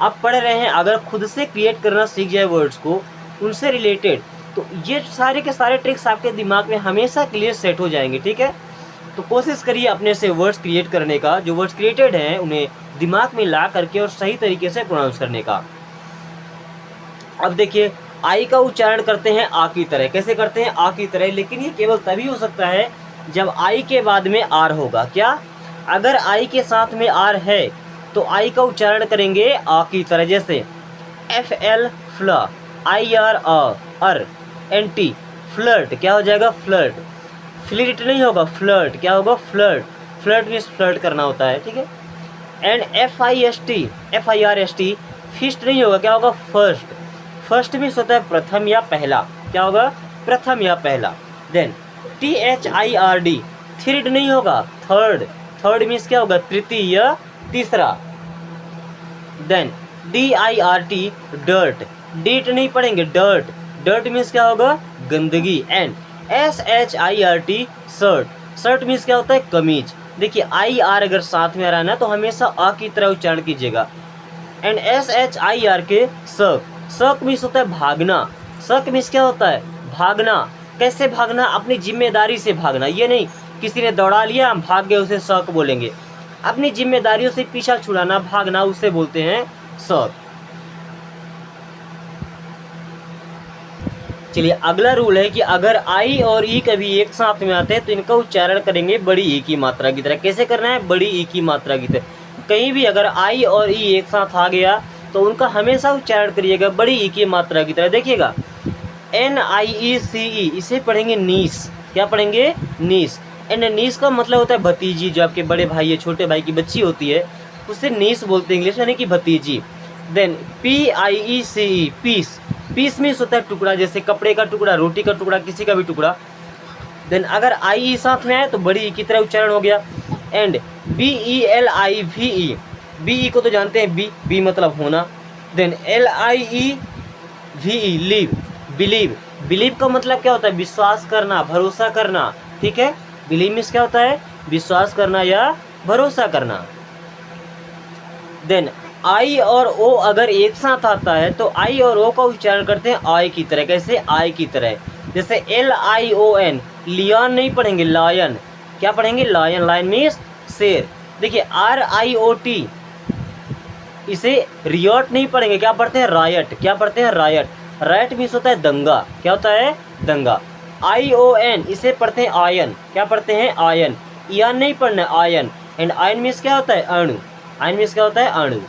आप पढ़ रहे हैं, अगर खुद से क्रिएट करना सीख जाए वर्ड्स को उनसे रिलेटेड, तो ये सारे के सारे ट्रिक्स आपके दिमाग में हमेशा क्लियर सेट हो जाएंगे, ठीक है। तो कोशिश करिए अपने से वर्ड्स क्रिएट करने का, जो वर्ड्स क्रिएटेड हैं उन्हें दिमाग में ला करके और सही तरीके से प्रोनाउंस करने का। अब देखिए आई का उच्चारण करते हैं आ की तरह, कैसे करते हैं, आ की तरह, लेकिन ये केवल तभी हो सकता है जब आई के बाद में आर होगा। क्या, अगर आई के साथ में आर है तो आई का उच्चारण करेंगे आ की तरह, जैसे FL फ्ल, IR अर, NT फ्लर्ट, क्या हो जाएगा, फ्लर्ट। फ्लिर्ट नहीं होगा, फ्लर्ट, क्या होगा, फ्लर्ट। फ्लर्ट मीन्स फ्लर्ट करना होता है, ठीक है। एंड FIRST फिस्ट नहीं होगा, क्या होगा, फर्स्ट। फर्स्ट मीन्स होता है प्रथम या पहला, क्या होगा, प्रथम या पहला। देन THIRD थर्ड नहीं होगा, थर्ड। थर्ड मीन्स क्या होगा, तृतीय या तीसरा। देन DIRT डर्ट, डीट नहीं पढ़ेंगे, डर्ट। डर्ट मीन्स क्या होगा, गंदगी। And SHIRT shirt, shirt means क्या होता है, कमीज। देखिए IR अगर साथ में आ रहा है ना तो हमेशा आ की तरह उच्चारण कीजिएगा। एंड SHIRK शक, शक मीन्स होता है भागना। शक मीन्स क्या होता है, भागना। कैसे भागना, अपनी जिम्मेदारी से भागना, ये नहीं किसी ने दौड़ा लिया हम भाग गए उसे शक बोलेंगे। अपनी जिम्मेदारियों से पीछा छुड़ाना, भागना, उसे बोलते हैं शक। चलिए अगला रूल है कि अगर आई और ई कभी एक साथ में आते हैं तो इनका उच्चारण करेंगे बड़ी ई की मात्रा की तरह। कैसे करना है, बड़ी ई की मात्रा की तरह। कहीं भी अगर आई और ई एक साथ आ गया तो उनका हमेशा उच्चारण करिएगा बड़ी ई की मात्रा की तरह। देखिएगा NIECE, इसे पढ़ेंगे नीस, क्या पढ़ेंगे, नीस। एंड नीस का मतलब होता है भतीजी, जो आपके बड़े भाई है, छोटे भाई की बच्ची होती है, उसे नीस बोलते हैं इंग्लिश, यानी कि भतीजी। Then PIECE piece, piece means होता है टुकड़ा, जैसे कपड़े का टुकड़ा, रोटी का टुकड़ा, किसी का भी टुकड़ा। देन अगर आई साथ में आए तो बड़ी ई की तरह उच्चारण हो गया। एंड BELIVE, BE को तो जानते हैं, बी मतलब होना। Then LIEVE live, believe. Believe का मतलब क्या होता है, विश्वास करना, भरोसा करना, ठीक है। बिलीव मीन्स क्या होता है, विश्वास करना या भरोसा करना। देन आई और ओ अगर एक साथ आता है तो आई और ओ का उच्चारण करते हैं आई की तरह। कैसे? आई की तरह। जैसे LION, लियन नहीं पढ़ेंगे, लायन। क्या पढ़ेंगे? लायन। लायन मीन्स शेर। देखिए RIOT, इसे रियट नहीं पढ़ेंगे, क्या पढ़ते हैं? रायट। क्या पढ़ते हैं? रायट। रायट मीन्स होता है दंगा। क्या होता है? दंगा। ION, इसे पढ़ते हैं आयन। क्या पढ़ते हैं? आयन। यान नहीं पढ़ना, आयन। एंड आयन मीन्स क्या होता है? अणु। आयन मीन्स क्या होता है? अणु।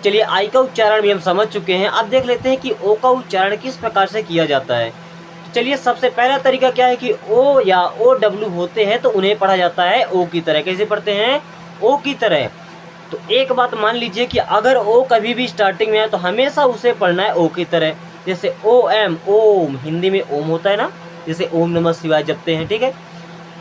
चलिए आई का उच्चारण भी हम समझ चुके हैं। अब देख लेते हैं कि ओ का उच्चारण किस प्रकार से किया जाता है। तो चलिए सबसे पहला तरीका क्या है कि ओ या OW होते हैं तो उन्हें पढ़ा जाता है ओ की तरह। कैसे पढ़ते हैं? ओ की तरह। तो एक बात मान लीजिए कि अगर ओ कभी भी स्टार्टिंग में आए तो हमेशा उसे पढ़ना है ओ की तरह। जैसे OM, ओम, हिंदी में ओम होता है ना, जैसे ओम नमः शिवाय जपते हैं, ठीक है।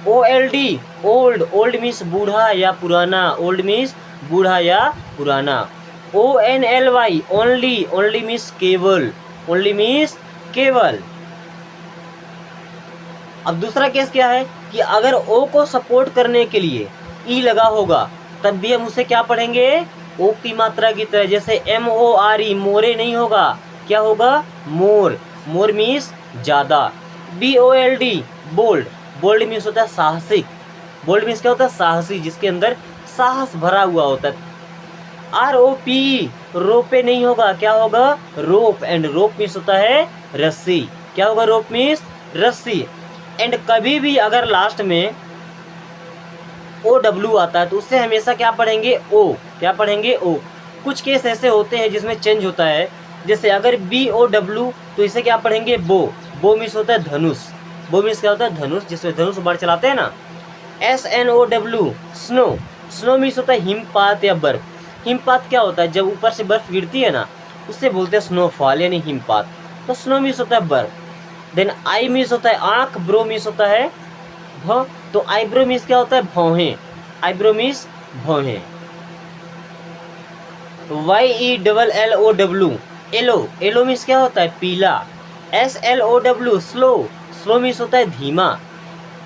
OLD, old. ओल्ड मीन्स बूढ़ा या पुराना। ओल्ड मीन्स बूढ़ा या पुराना। ONLY, only. ओनली मीन्स केवल। ओनली मीन्स केवल। अब दूसरा केस क्या है कि अगर ओ को सपोर्ट करने के लिए ई लगा होगा तब भी हम उसे क्या पढ़ेंगे? ओ की मात्रा की तरह। जैसे MORE, मोरे नहीं होगा, क्या होगा? मोर। मोर मीन्स ज्यादा। BOLD, bold. बोल्ड मीन्स होता है साहसिक। बोल्ड मीन्स क्या होता है? साहसी, जिसके अंदर साहस भरा हुआ होता है। ROP, रोपे नहीं होगा, क्या होगा? रोप। एंड रोप मीन्स होता है रस्सी। क्या होगा? रोप मीन्स रस्सी। एंड कभी भी अगर लास्ट में OW आता है तो उससे हमेशा क्या पढ़ेंगे? ओ। क्या पढ़ेंगे? ओ। कुछ केस ऐसे होते हैं जिसमें चेंज होता है। जैसे अगर BOW तो इसे क्या पढ़ेंगे? बो। बो मीन्स होता है धनुष। बो मीन्स क्या होता है? धनुष, जिसमें धनुष बाण चलाते हैं ना। SNOW, snow. स्नो मीन्स होता है हिमपात या बर्फ। हिमपात क्या होता है? जब ऊपर से बर्फ गिरती है ना, उससे बोलते हैं स्नोफॉल यानी हिमपात। तो स्नो मीन्स होता है बर्फ। देन आई मीन्स होता है आंख। ब्रो मीन्स होता है भ। तो आईब्रो मीन्स क्या होता है? भौहें। आईब्रो मीन्स भौहें। YELLOW, yellow. एलो मीन्स क्या होता है? पीला। SLOW, slow. स्लो मीन्स होता है धीमा।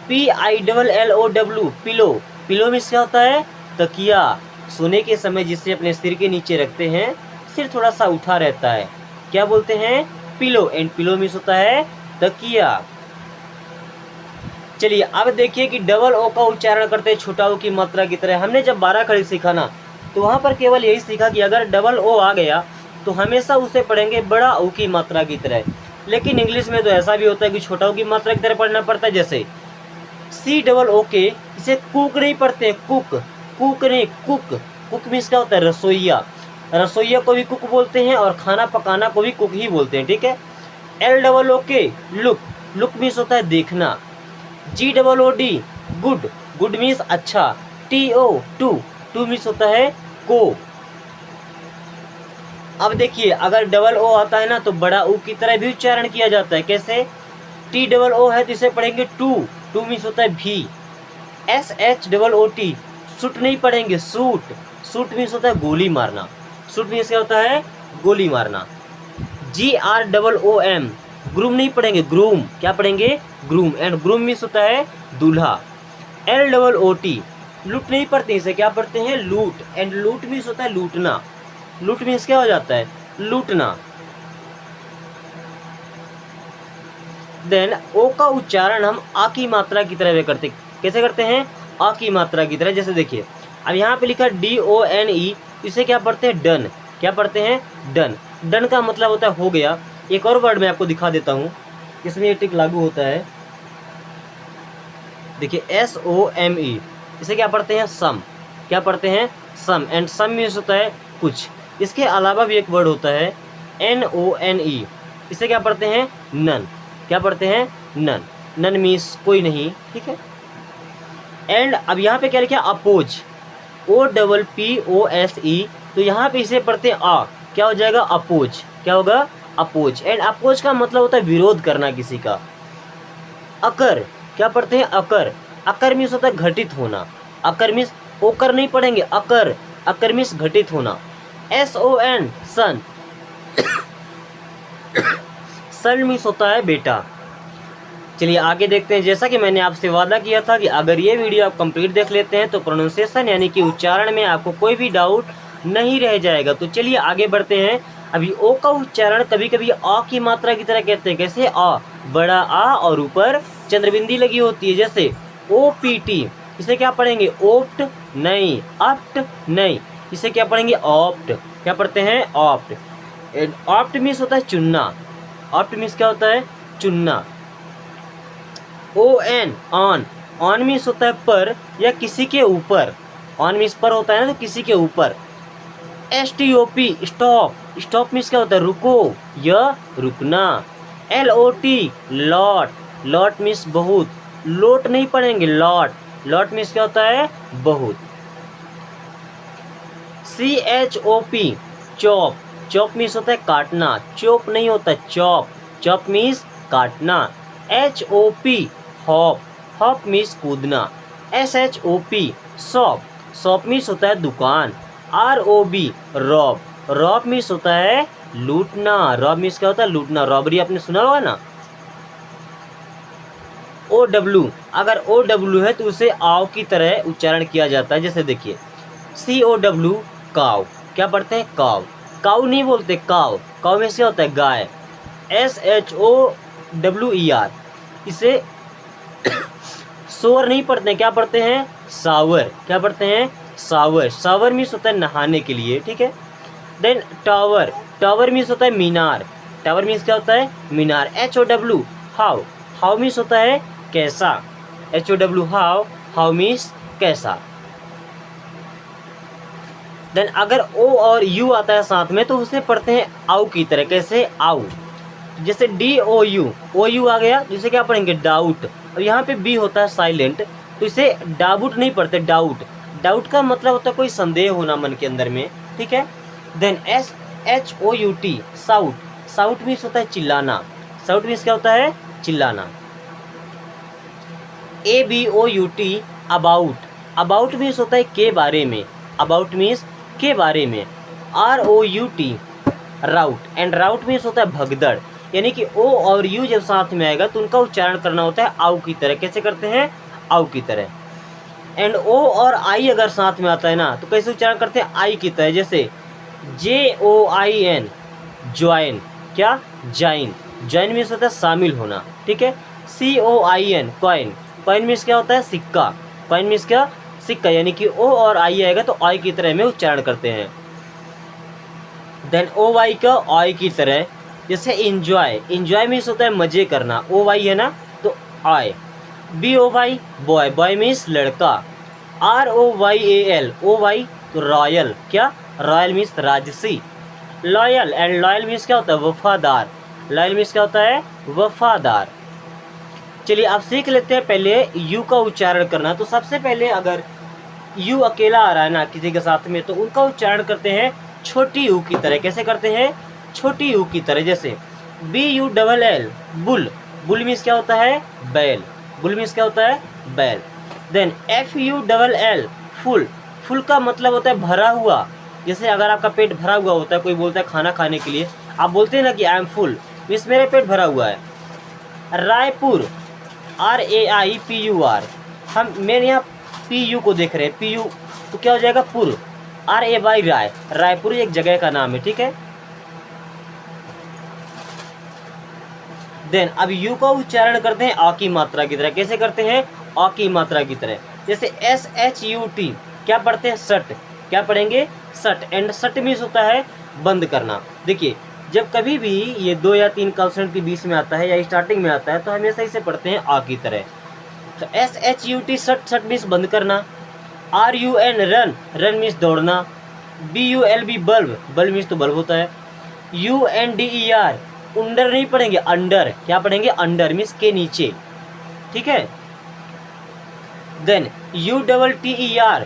PILLOW, pillow. पिलो मीन्स क्या होता है? तकिया। सोने के समय जिसे अपने सिर के नीचे रखते हैं, सिर थोड़ा सा उठा रहता है, क्या बोलते हैं? पिलो। एंड पिलो मीन्स होता है तकिया। चलिए अब देखिए कि डबल ओ का उच्चारण करते हैं छोटा ओ की मात्रा की तरह। हमने जब 12 खड़ी सीखा ना, तो वहाँ पर केवल यही सीखा कि अगर डबल ओ आ गया तो हमेशा उसे पढ़ेंगे बड़ा ओ की मात्रा की तरह। लेकिन इंग्लिश में तो ऐसा भी होता है कि छोटा ओ की मात्रा की तरह पढ़ना पड़ता है। जैसे COOK, इसे कुक नहीं पढ़ते, कुक। कुक नहीं, कुक। कुक मीन्स क्या होता है? रसोईया। रसोईया को भी कुक बोलते हैं और खाना पकाना को भी कुक ही बोलते हैं, ठीक है। LOOK, look. लुक मीन्स होता है देखना। GOOD, good. गुड मीन्स अच्छा। TO, to. टू मीन्स होता है को। अब देखिए अगर डबल ओ आता है ना तो बड़ा ओ की तरह भी उच्चारण किया जाता है। कैसे? TOO है तो इसे पढ़ेंगे टू। टू मीन्स होता है भी। SHOOT, शूट नहीं पढ़ेंगे, सूट। सूट मीन्स होता है गोली मारना। सूट मीन्स क्या होता है? गोली मारना। GROOM, ग्रूम नहीं पढ़ेंगे, ग्रूम। क्या पढ़ेंगे? ग्रूम। एंड ग्रूम मीन्स होता है दूल्हा। LOOT, लूट नहीं पढ़ते, इसे क्या पढ़ते हैं? लूट। एंड लूट मीन्स होता है लूटना। लूट मीन्स क्या हो जाता है? लूटना। देन ओ का उच्चारण हम आ की मात्रा की तरह करते। कैसे करते हैं? आ की मात्रा की तरह। जैसे देखिए अब यहाँ पे लिखा DONE, इसे क्या पढ़ते हैं? डन। क्या पढ़ते हैं? डन। डन का मतलब होता है हो गया। एक और वर्ड मैं आपको दिखा देता हूँ, इसमें ये टिक लागू होता है। देखिए SOME, इसे क्या पढ़ते हैं? सम। क्या पढ़ते हैं? सम। एंड सम मीन्स होता है कुछ। इसके अलावा भी एक वर्ड होता है NONE, इसे क्या पढ़ते हैं? नन। क्या पढ़ते हैं? नन। नन मीन्स कोई नहीं, ठीक है। एंड अब यहाँ पे क्या लिखा? अपोज। OPPOSE, तो यहाँ पे इसे पढ़ते हैं आ। क्या हो जाएगा? अपोज। क्या होगा? अपोज। एंड अपोज का मतलब होता है विरोध करना किसी का। अकर, क्या पढ़ते हैं? अकर। अकर मीन्स होता है घटित होना। अकर मीन्स ओकर नहीं पढ़ेंगे, अकर। अकर मीन्स घटित होना। SON, सन। सन मीन्स होता है बेटा। चलिए आगे देखते हैं। जैसा कि मैंने आपसे वादा किया था कि अगर ये वीडियो आप कंप्लीट देख लेते हैं तो प्रोनाउंसिएशन यानी कि उच्चारण में आपको कोई भी डाउट नहीं रह जाएगा। तो चलिए आगे बढ़ते हैं। अभी ओ का उच्चारण कभी कभी अ की मात्रा की तरह कहते हैं। कैसे? अ, बड़ा आ और ऊपर चंद्रबिंदी लगी होती है, जैसे OPT। इसे क्या पढ़ेंगे? ओप्ट नहीं, अप्ट नहीं, इसे क्या पढ़ेंगे? ऑप्ट। क्या पढ़ते हैं? ऑप्ट। ऑप्ट मीन्स होता है चुनना। ऑप्ट मीन्स क्या होता है? चुनना। ON, on. ऑन मीन्स होता है पर या किसी के ऊपर। ऑन मीन्स पर होता है ना, तो किसी के ऊपर। STOP, stop. स्टॉप मीन्स क्या होता है? रुको या रुकना। LOT, lot. लॉट मीन्स बहुत। लोट नहीं पढ़ेंगे, लॉट। लॉट मीन्स क्या होता है? बहुत। CHOP, chop. चॉप मीन्स होता है काटना। चॉप नहीं होता, चॉप। चॉप मीन्स काटना। HOP, hop. हॉप मीन्स कूदना। SHOP, shop. शॉप मीन्स होता है दुकान। ROB, Rob. रॉब मीन्स होता है लूटना। रॉब मीन्स क्या होता है? लूटना। रॉबरी आपने सुना होगा ना। OW, अगर OW है तो उसे आव की तरह उच्चारण किया जाता है। जैसे देखिए COW, काव। क्या पढ़ते हैं? काव। काव नहीं बोलते, काव। काव में से होता है गाय। SHOWER, इसे शोर नहीं पढ़ते हैं, क्या पढ़ते हैं? सावर। क्या पढ़ते हैं? सावर। सावर मीन्स होता है नहाने के लिए, ठीक है। Then tower. टावर मीन्स होता है मीनार। टावर मीन्स क्या होता है? मीनार। HOW, how. हाउ मीन्स होता है कैसा। HOW, how. हाउ मीन्स कैसा। देन अगर O और U आता है साथ में तो उसे पढ़ते हैं आउ की तरह। कैसे? आउ। जैसे DOU, OU आ गया, जिसे क्या पढ़ेंगे? डाउट। और यहाँ पे B होता है साइलेंट, तो इसे डाउट नहीं पढ़ते, डाउट। डाउट का मतलब होता है कोई संदेह होना मन के अंदर में, ठीक है। Then SHOUT, shout. Shout means होता है चिल्लाना। साउट मीन्स क्या होता है? चिल्लाना। ABOUT, about. अबाउट मीन्स होता है के बारे में। अबाउट मीन्स के बारे में। ROUT, route. And route means होता है भगदड़। यानी कि O और U जब साथ में आएगा तो उनका उच्चारण करना होता है आउ की तरह। कैसे करते हैं? आउ की तरह। एंड O और I अगर साथ में आता है ना तो कैसे उच्चारण करते हैं? आई की तरह। जैसे JOIN, ज्वाइन। क्या? ज्वाइन। ज्वाइन मीन्स होता है शामिल होना, ठीक है। COIN, coin. कॉइन मीन्स क्या होता है? सिक्का। कॉइन मीन्स क्या? सिक्का। यानी कि O और I आएगा तो आई की तरह में उच्चारण करते हैं। देन OY का आई की तरह। जैसे इंजॉय। इंजॉय मीन्स होता है मजे करना। OY है ना तो आई। BOY, boy. बॉय मीन्स लड़का। ROYAL, OY तो रॉयल। क्या? रॉयल मीन्स राजसी। लॉयल। एंड लॉयल मीन्स क्या होता है? वफादार। लॉयल मीन्स क्या होता है? वफादार। चलिए आप सीख लेते हैं पहले यू का उच्चारण करना। तो सबसे पहले अगर यू अकेला आ रहा है ना किसी के साथ में तो उनका उच्चारण करते हैं छोटी यू की तरह। कैसे करते हैं? छोटी यू की तरह। जैसे BULL, बुल। बुल मीन्स क्या होता है? बैल। बुल मीन्स क्या होता है? बैल। Then FULL, full. फुल का मतलब होता है भरा हुआ। जैसे अगर आपका पेट भरा हुआ होता है, कोई बोलता है खाना खाने के लिए, आप बोलते हैं ना कि आई एम फुल, मीन्स मेरा पेट भरा हुआ है। रायपुर, RAIPUR, मैंने यहाँ PU को देख रहे हैं, PU तो क्या हो जाएगा? पुर। RAY, राय। रायपुर एक जगह का नाम है, ठीक है। देन अब यू का उच्चारण करते हैं आ की मात्रा की तरह। कैसे करते हैं? आ की मात्रा की तरह। जैसे SHUT, क्या पढ़ते हैं? सट। क्या पढ़ेंगे? सट। एंड सट मीन्स होता है बंद करना। देखिए जब कभी भी ये 2 या 3 कॉन्सोनेंट के बीच में आता है या स्टार्टिंग में आता है तो हमेशा इसे पढ़ते हैं आ की तरह। तो SHUT, सट। सट मीन्स बंद करना। RUN, run. रन मीन्स दौड़ना। BULB, bulb. बल्ब मीन्स तो बल्ब होता है। UNDER, अंडर नहीं पढ़ेंगे, अंडर। क्या पढ़ेंगे? अंडर मीन्स के नीचे, ठीक है। देन UTTER,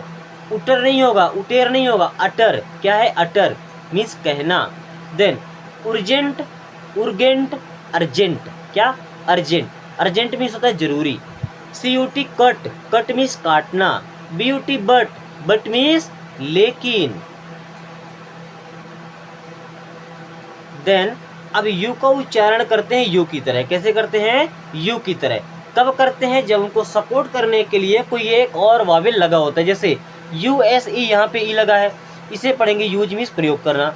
उटर नहीं होगा, उटेर नहीं होगा, अटर। क्या है? अटर मीन्स कहना। Then urgent, urgent, urgent. क्या? अर्जेंट। अर्जेंट मीन्स होता है जरूरी। CUT, cut. कट मीन्स काटना। BUT, but. बट मीन्स लेकिन। देन अब यू का उच्चारण करते हैं यू की तरह। कैसे करते हैं? यू की तरह। कब करते हैं? जब उनको सपोर्ट करने के लिए कोई एक और वावेल लगा होता है। जैसे यू एस ई, यहाँ पे ई लगा है, इसे पढ़ेंगे यूज मीन्स प्रयोग करना।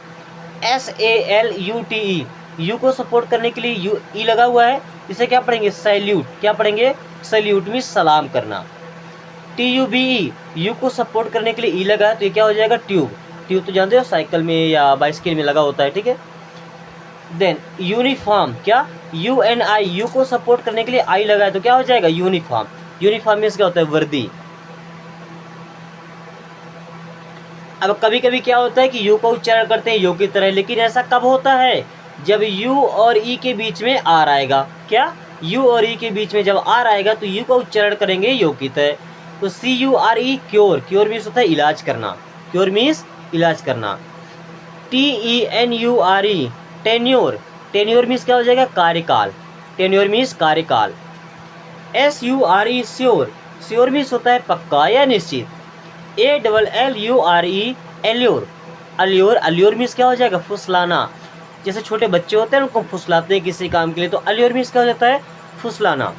S A L U T E, you को सपोर्ट करने के लिए यू ई लगा हुआ है, इसे क्या पढ़ेंगे? सैल्यूट। क्या पढ़ेंगे? सैल्यूट मीन्स सलाम करना। T U B E, you को सपोर्ट करने के लिए ई लगा है, तो ये क्या हो जाएगा? ट्यूब। ट्यूब तो जानते हो साइकिल में या बाइसिकल में लगा होता है, ठीक है। देन यूनिफॉर्म, क्या? यू एन आई, यू को सपोर्ट करने के लिए आई लगा है, तो क्या हो जाएगा? यूनिफॉर्म। यूनिफॉर्म मीन्स क्या होता है? वर्दी। अब कभी कभी क्या होता है कि यू का उच्चारण करते हैं यू की तरह, लेकिन ऐसा कब होता है? जब यू और ई के बीच में आर आएगा। क्या? यू और ई के बीच में जब आर आएगा तो यू का उच्चारण करेंगे यू की तरह। तो C U R E, cure. Cure means होता है इलाज करना। क्योर मीन्स इलाज करना। T E N U R E, tenure. Tenure means क्या हो जाएगा? कार्यकाल। टेन्योर मीन्स कार्यकाल। S U R E, sure. Sure means होता है पक्का या निश्चित। A double L U R E, allure. Allure. Allure means क्या हो जाएगा? फुसलाना। जैसे छोटे बच्चे होते हैं उनको फुसलाते हैं किसी काम के लिए, तो अल्योर मीन्स क्या हो जाता है? फुसलाना।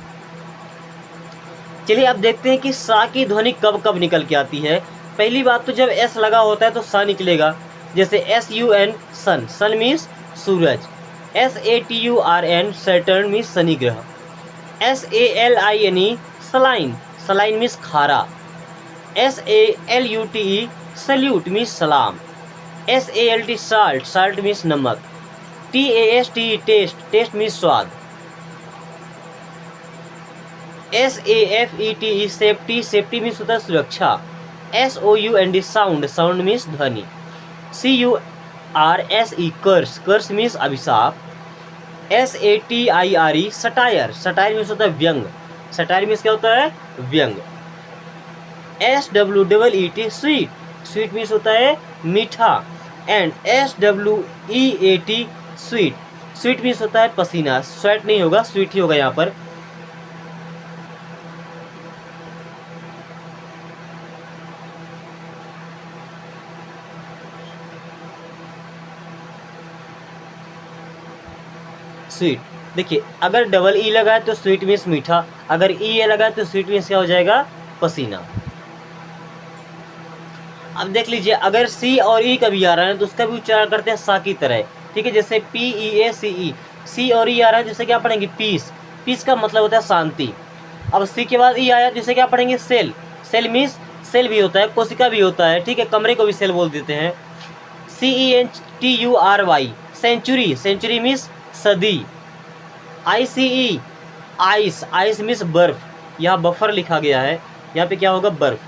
चलिए अब देखते हैं कि सा की ध्वनि कब कब निकल के आती है। पहली बात तो जब एस लगा होता है तो सा निकलेगा। जैसे S U N, sun. Sun means सूरज। S A T U R N, Saturn means शनि ग्रह। S A L I N E, saline. Saline means खारा। S A L U T E, salute means सलाम। S A L T, salt. Salt means नमक। T A S T, taste. Taste means स्वाद। S A F E T E, safety. Safety means होता है सुरक्षा। S O you N D, sound. Sound means ध्वनि। C U R S E, curse. Curse means अभिशाप। S A T I R E, satire. Satire means होता है व्यंग। सटायर मीन्स क्या होता है? व्यंग। S W double E T, sweet. Sweet means होता है मीठा। And S W E A T, sweet. Sweet means होता है पसीना। स्वेट नहीं होगा, स्वीट ही होगा यहाँ पर। स्वीट। देखिए अगर डबल ई लगा है तो स्वीट मीन्स मीठा, अगर ई ए लगा है तो स्वीट मीन्स क्या हो जाएगा? पसीना। अब देख लीजिए अगर सी और ई कभी आ रहा है तो उसका भी उच्चारण करते हैं सा की तरह, ठीक है। जैसे पी ई ए सी ई, सी और ई आ रहा है जैसे क्या पढ़ेंगे? पीस। पीस का मतलब होता है शांति। अब सी के बाद ई आया जैसे क्या पढ़ेंगे? सेल। सेल मीन्स सेल भी होता है, कोशिका भी होता है, ठीक है। कमरे को भी सेल बोल देते हैं। C E N T U R Y, century. Century means सदी। I C E, ice. Ice means बर्फ। यहाँ बफर लिखा गया है, यहाँ पे क्या होगा? बर्फ।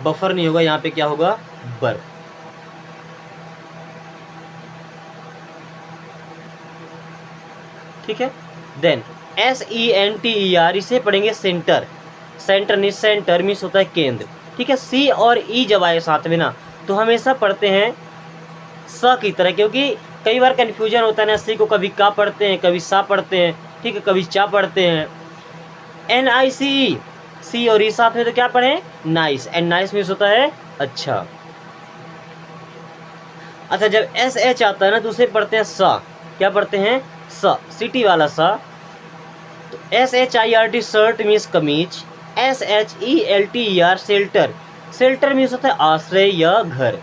बफर नहीं होगा, यहाँ पे क्या होगा? बर्फ। ठीक है। Then S E N T E R, इसे पढ़ेंगे सेंटर। सेंटर नहीं, सेंटर मीन्स होता है केंद्र, ठीक है। सी और ई जब आए साथ में ना तो हमेशा पढ़ते हैं स की तरह, क्योंकि कई बार कन्फ्यूजन होता है ना, सी को कभी का पढ़ते हैं, कभी सा पढ़ते हैं, ठीक है, कभी चा पढ़ते हैं। एन आई सी ई, सी और ई साथ में तो क्या पढ़े? नाइस। एंड नाइस मीन्स होता है अच्छा। अच्छा जब एस एच आता है ना तो उसे पढ़ते हैं सा। क्या पढ़ते हैं? सा, सिटी वाला सा। तो S H I R T, shirt means कमीज। S H E L T E R, shelter. Shelter means होता है आश्रय या घर।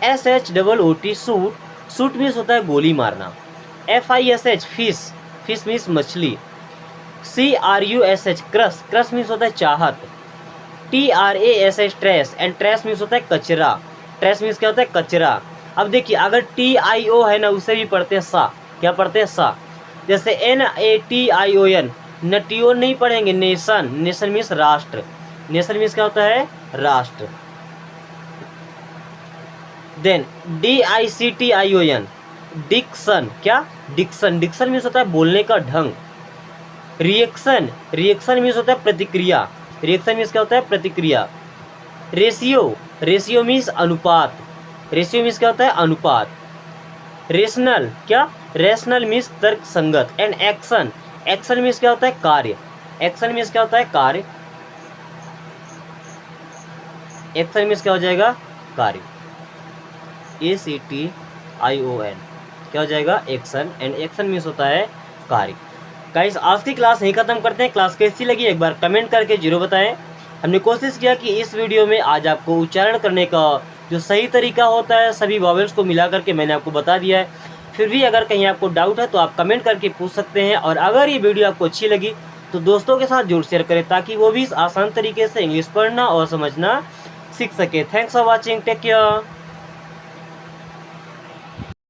S H double O T, shoot. Shoot means होता है गोली मारना। F I S H, fish. Fish means मछली। C R U S H, crush. Crush means होता है चाहत। T R A S H, trash. And trash means होता है कचरा। ट्रेस मीन्स क्या होता है? कचरा। अब देखिए अगर टी आई ओ है ना उसे भी पढ़ते हैं सा। क्या पढ़ते हैं? सा। जैसे N A T I O N, नटियोन नहीं पढ़ेंगे, नेशन। नेशन मीन्स राष्ट्र। नेशन मीन्स क्या होता है? राष्ट्र। Then D I C T I O N, diction. क्या? डिक्शन। डिक्शन मीन्स होता है बोलने का ढंग। रिएक्शन। रिएक्शन मीन्स होता है प्रतिक्रिया। रिएक्शन मीन्स क्या होता है? प्रतिक्रिया। रेशियो। रेशियो मीन्स अनुपात। रेशियो मीन्स क्या होता है? अनुपात। रेशनल। क्या? रेशनल मीन्स तर्क संगत। And action. एक्शन मीन्स क्या होता है? कार्य। एक्शन मीन्स क्या होता है? कार्य। एक्शन मीन्स क्या हो जाएगा? कार्य। ए सी टी ION, क्या हो जाएगा? एक्शन। एंड एक्शन मीन्स होता है कार्य। गाइस आज की क्लास यहीं खत्म करते हैं। क्लास कैसी लगी एक बार कमेंट करके जरूर बताएं। हमने कोशिश किया कि इस वीडियो में आज आपको उच्चारण करने का जो सही तरीका होता है सभी वॉवेल्स को मिला करके मैंने आपको बता दिया है। फिर भी अगर कहीं आपको डाउट है तो आप कमेंट करके पूछ सकते हैं। और अगर ये वीडियो आपको अच्छी लगी तो दोस्तों के साथ जरूर शेयर करें ताकि वो भी इस आसान तरीके से इंग्लिश पढ़ना और समझना सीख सके। Thanks for watching, take care.